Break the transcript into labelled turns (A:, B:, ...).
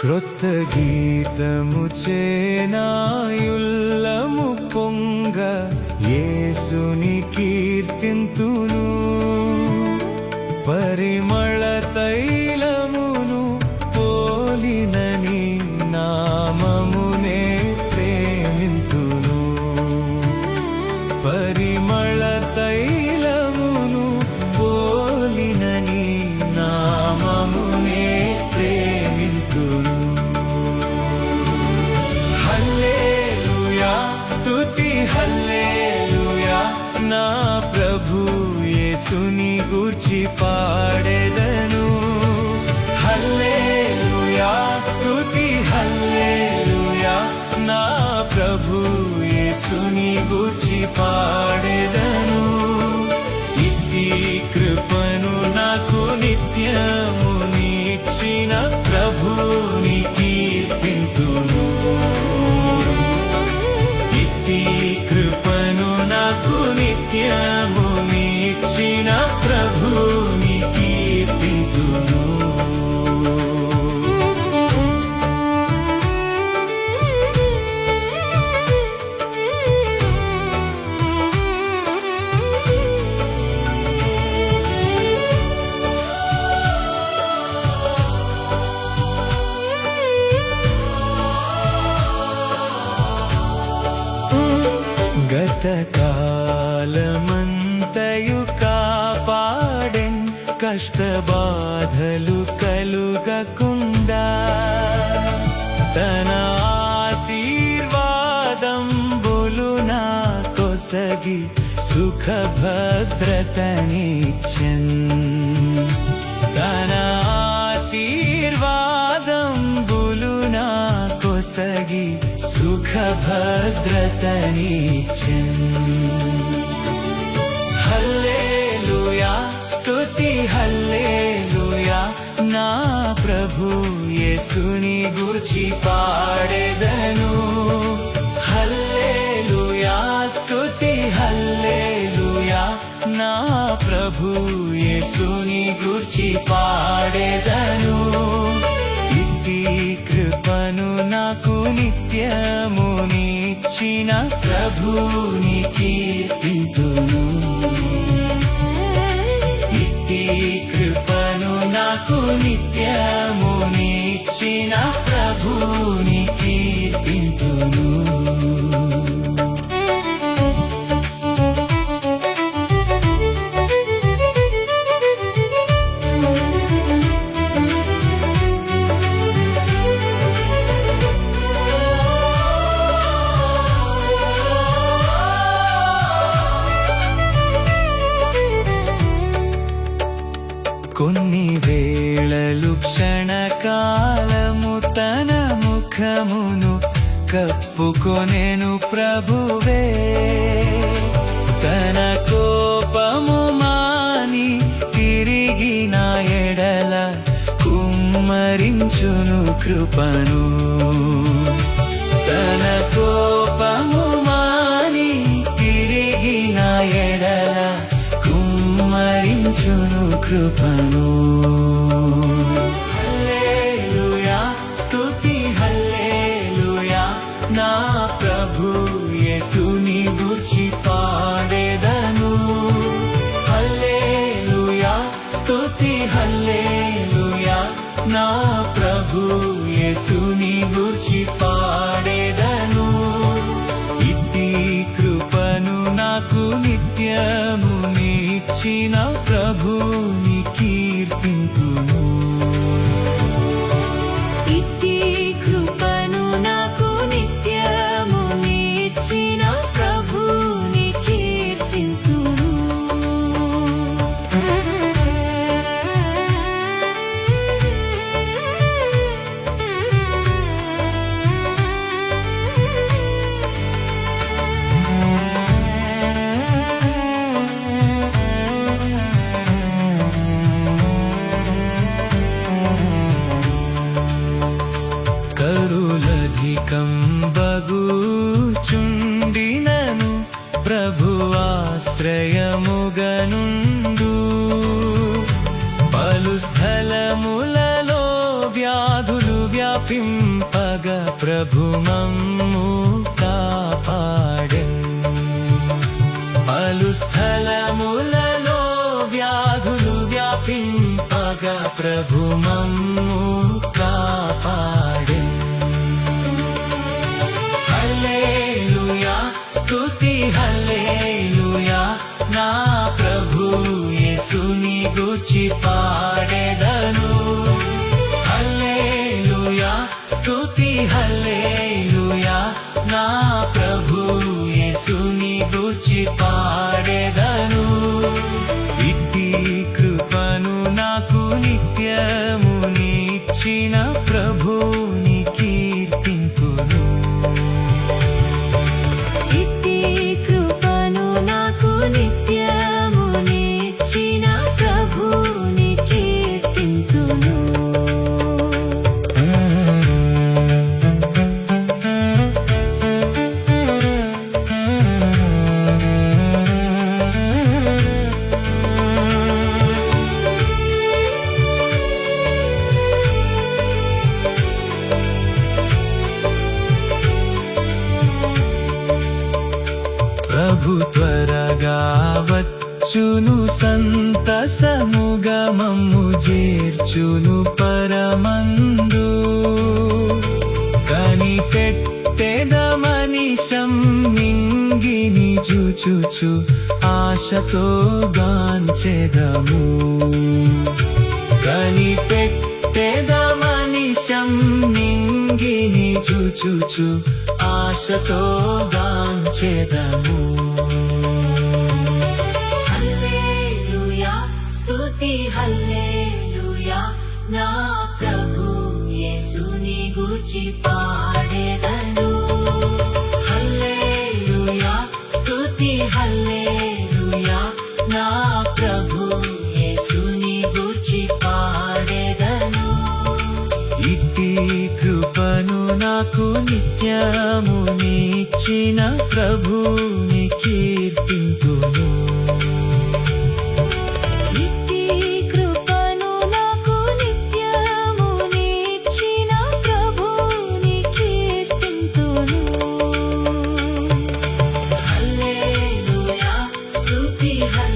A: క్రొత్త గీతము చేనాయుల్లము పొంగ యేసుని కీర్తింతును. పరిమళ తైలమును పోలినని నామమునే ప్రేమింతును. పరిమళ తైలమును పోలినని నామమునే ప్రేమింతును. హల్లెలూయా స్తుతి హల్లెలూయా, నా ప్రభు యేసుని గూర్చి పాడెదను. హల్లెలూయా స్తుతి హల్లెలూయా, నా ప్రభు యేసుని గూర్చి పాడెదను. ఇట్టి కృపను నాకు నిత్యము నీచిన ప్రభుని కీర్తింతును. ఇట్టి కృపను నాకు నిత్యము నీచిన ప్రభుని కీర్తింతును. గతకాలమంతయు కాపాడెన్, కష్టబాధలు కలుగకుండా తన ఆశీర్వాదంబులు నా కొసగి సుఖభద్రతనిచ్చెన్. తన ఆశీర్వాదంబులు నా కొసగి సుఖభద్రతనిచ్చెన్. హల్లెలూయా స్తుతి హల్లెలూయా, నా ప్రభు యేసుని గూర్చి పాడెదను. హల్లెలూయా స్తుతి హల్లెలూయా, నా ప్రభు యేసుని గూర్చి పాడెదను. ఇట్టి కృపను నాకు నిత్యము నీచిన ప్రభుని కీర్తింతును. ఇట్టి కృపను నాకు నిత్యము నీచిన ప్రభుని కీర్తింతును. కొన్ని వేళలు క్షణకాలము తన ముఖమును కప్పుకొనెను ప్రభువే. తన కోపము మాని తిరిగి నా ఎడల కుమ్మరించును కృపను. తన కోపము మాని తిరిగి నా ఎడల కుమ్మరించును కృపను. హల్లెలూయా స్తుతి హల్లెలూయా, నా ప్రభు యేసుని గూర్చి పాడెదను. హల్లెలూయా స్తుతి హల్లెలూయా, నా ప్రభు యేసుని గూర్చి పాడెదను. ఇట్టి కృపను నాకు నిత్యము నీచిన ప్రభుని కీర్తింతును.
B: ఇట్టి కృపను నాకు నిత్యము నీచిన ప్రభుని కీర్తింతును.
A: వ్యాపింపగా ప్రభు మమ్ము కాపాడెన్ పలు స్థలములలో వ్యాధులు వ్యాపింపగా ప్రభు మమ్ము కాపాడెన్ హల్లెలూయా స్తుతి హల్లెలూయా నా ప్రభు యేసుని గూర్చి పాడెదను హల్లెలూయా స్తుతి హల్లెలూయా నా ప్రభు యేసుని గూర్చి పాడెదను ఇట్టి కృపను నాకు నిత్యము నిచ్చిన ప్రభుని కీర్తింతును
B: ఇట్టి కృపను నాకు నిత్యము నిచ్చిన ప్రభుని కీర్తింతును
A: ప్రభు త్వరగా వచ్చును సంతసముగా మమ్ము చేర్చును పరమందు కనిపెట్టెదమనిశం నింగిని చూచుచు ఆశతో గాంచెదము కనిపెట్టెదమనిశం నింగిని చూచుచు ఆశతో గాంచెదము
B: హల్లెలూయా స్తుతి హల్లెలూయా నా ప్రభు యేసుని గూర్చి పాడెదను హల్లెలూయా స్తుతి హల్లెలూయా నా ప్రభు యేసుని గూర్చి పాడెదను
A: ఇట్టి కృపను నాకు నిత్యము నిచ్చిన ప్రభుని కీర్తింతును
B: ఇట్టి కృపను నాకు నిత్యము నిచ్చిన ప్రభుని కీర్తింతును హల్లెలూయా స్తుతి హల్లెలూయా